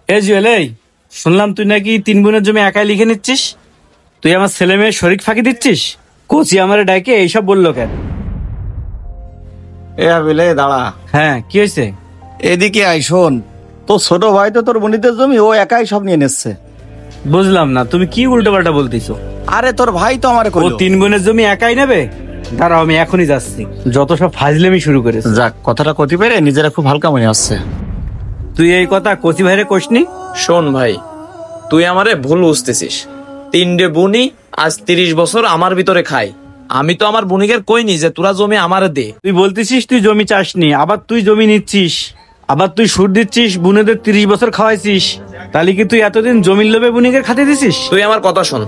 এই জুয়েল, এই শুনলাম তুই নাকি 3 বোনের জমি একাই লিখে নিচ্ছিস। তুই আমার ছেলে মেয়ে শরিক ফাঁকি দিচ্ছিস? কোচি আমারে ডাকে এইসব বললো কেন? এ আবিলে দাঁড়া। হ্যাঁ, কি হয়েছে? এদিকে আই, শোন। তোর ছোট ভাই তো তোর বোনিদের জমি ও একাই সব নিয়ে নিচ্ছে। বুঝলাম না, তুমি কি উল্টো পাল্টা বলতেছো? আরে তোর ভাই তো আমারে ও কইলো। 3 বোনের জমি একাই নেবে? দাঁড়াও, আমি এখনই যাচ্ছি। যত সব ফাজলামি শুরু করেছে। যাক, কথাটা কতি পেরে নিজেরা খুব হালকা মনে আসছে। তুই এই কথা কোচি ভাইরে কোসনি? শোন ভাই, তুই আমারে ভুল বুঝতেছিস। 3টে বুনি আজ 30 বছর আমার ভিতরে খাই। আমি তো আমার বুনিকের কইনি যে তোরা জমি আমারে দে। তুই বলতেছিস তুই জমি চাসনি, আবার তুই জমি নিচ্ছিস, আবার তুই সুদ দিচ্ছিস, বুনেদের 30 বছর খাওয়াইছিস। তাহলে কি তুই এতদিন জমির লোভে বুনিকে খাতে দিছিস? তুই আমার কথা শোন,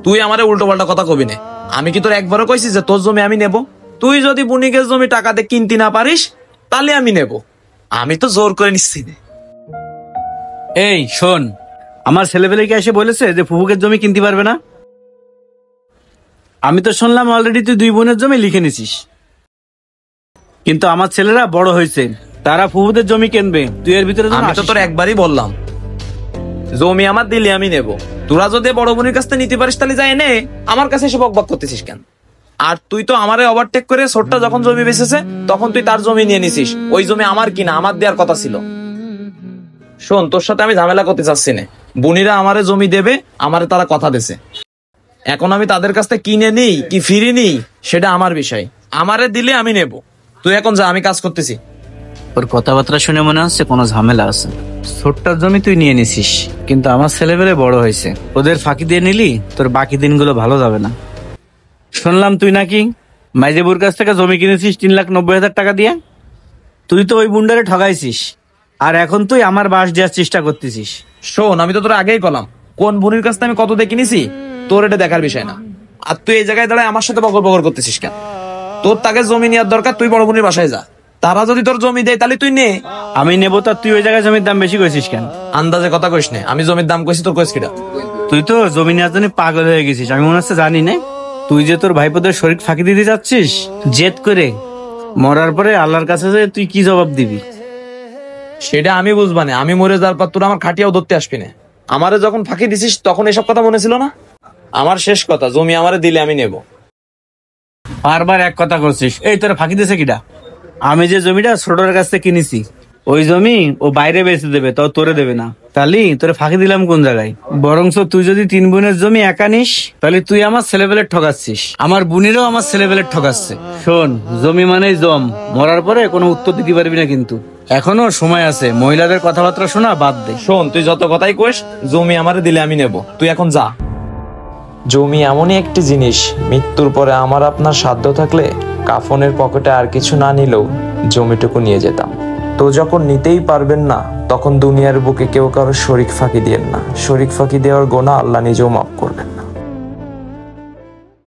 তুই আমারে উল্টো পাল্টা কথা কবি না। আমি কি তোর একবারও কইছি যে তোর জমি আমি নেব? তুই যদি বুনিকের জমি টাকাতে কিনতে না পারিস তাহলে আমি নেব। আমি তো জোর করে নিচ্ছি না। এই শোন, আমার ছেলেবেলাকে এসে বলেছে যে ফুফুকের জমি কিনতে পারবে না। আমি তো শুনলাম অলরেডি তুই 2 বোনের জমি লিখে নিছিস, কিন্তু আমার ছেলেরা বড় হয়েছে, তারা ফুফুদের জমি কিনবে। তুই এর ভিতরে আমি তো তোর একবারই বললাম জমি আমার দিলে আমি নেব। তোরা যদি বড় বোনের কাছ থেকে নিতে পারিস তাহলে যাই নে, আমার কাছে এসে বকবক করতেছিস কেন? আর তুই তো আমারে ওভারটেক করে ছোটটা যখন জমি বেচেছে তখন তুই তার জমি নিয়ে নিছিস। ওই জমি আমার কিনা, আমার দেওয়ার কথা ছিল। শোন, তোর সাথে আমি ঝামেলা করতে চাচ্ছি না। বুনিরা আমারে জমি দেবে, আমারে তারা কথা দিছে। এখন আমি তাদের কাছ থেকে কিনে নিই কি ফিরি নিই সেটা আমার বিষয়। আমারে দিলে আমি নেব। তুই এখন যা, আমি কাজ করতেছি। ওর কথাবার্তা শুনে মনে হচ্ছে কোনো ঝামেলা আছে। ছোটটার জমি তুই নিয়ে নিছিস, কিন্তু আমার ছেলেবেলে বড় হয়েছে, ওদের ফাঁকি দিয়ে নিলি, তোর বাকি দিনগুলো ভালো যাবে না। শুনলাম তুই নাকি মাইজেবুর কাছ থেকে জমি কিনেছিস 3,90,000 টাকা দিয়ে। তুই তো ওই বুন্ডারে ঠগাইছিস, আর এখন তুই আমার বাস দেওয়ার চেষ্টা করতেছিস। শোন, আমি তো তোর আগেই কলাম কোন বুনির কাছ থেকে আমি কত দিয়ে কিনেছি তোর এটা দেখার বিষয় না। আর তুই এই জায়গায় দাঁড়ায় আমার সাথে বকর বকর করতেছিস কেন? তোর তাকে জমি নেওয়ার দরকার, তুই বড় বুনির বাসায় যা। তারা যদি তোর জমি দেয় তাহলে তুই নে। আমি নেবো, তা তুই ওই জায়গায় জমির দাম বেশি কইছিস কেন? আন্দাজে কথা কইস নে, আমি জমির দাম কইছি, তোর কইস কিটা? তুই তো জমি নেওয়ার জন্য পাগল হয়ে গেছিস, আমি মনে হচ্ছে জানি না। তুই যে তোর ভাইপোদের শরীর ফাঁকি দিতে যাচ্ছিস জেদ করে, মরার পরে আল্লাহর কাছে যে তুই কি জবাব দিবি সেটা আমি বুঝবা না। আমি মরে যাওয়ার পর তোর আমার খাটিয়াও ধরতে আসবি না। আমারে যখন ফাঁকি দিছিস তখন এসব কথা মনে ছিল না? আমার শেষ কথা, জমি আমারে দিলে আমি নেব। বারবার এক কথা করছিস। এই তোর ফাঁকি দিছে কিটা? আমি যে জমিটা ছোটর কাছ থেকে কিনেছি, ওই জমি ও বাইরে বেচে দেবে, তাও তোরে দেবে না। তাহলে তোরে ফাঁকি দিলাম কোন জায়গায়? বরংস তুই যদি 3 বোনের জমি একা নিস, তাহলে তুই আমার ছেলেবেলের ঠকাচ্ছিস, আমার বোনেরও আমার ছেলেবেলের ঠকাচ্ছে। শোন, জমি মানেই জম, মরার পরে কোনো উত্তর দিতে পারবি না, কিন্তু এখনো সময় আছে। মহিলাদের কথাবার্তা শোনা বাদ দে। শোন, তুই যত কথাই কইস, জমি আমারে দিলে আমি নেব। তুই এখন যা। জমি এমনই একটি জিনিস, মৃত্যুর পরে আমার আপনার সাধ্য থাকলে কাফনের পকেটে আর কিছু না নিলেও জমিটুকু নিয়ে যেতাম। তো যখন নিতেই পারবেন না, তখন দুনিয়ার বুকে কেউ কারো শরিক ফাঁকি দিয়েন না। শরিক ফাঁকি দেওয়ার গোনা আল্লাহ নিজেও মাফ করবেন।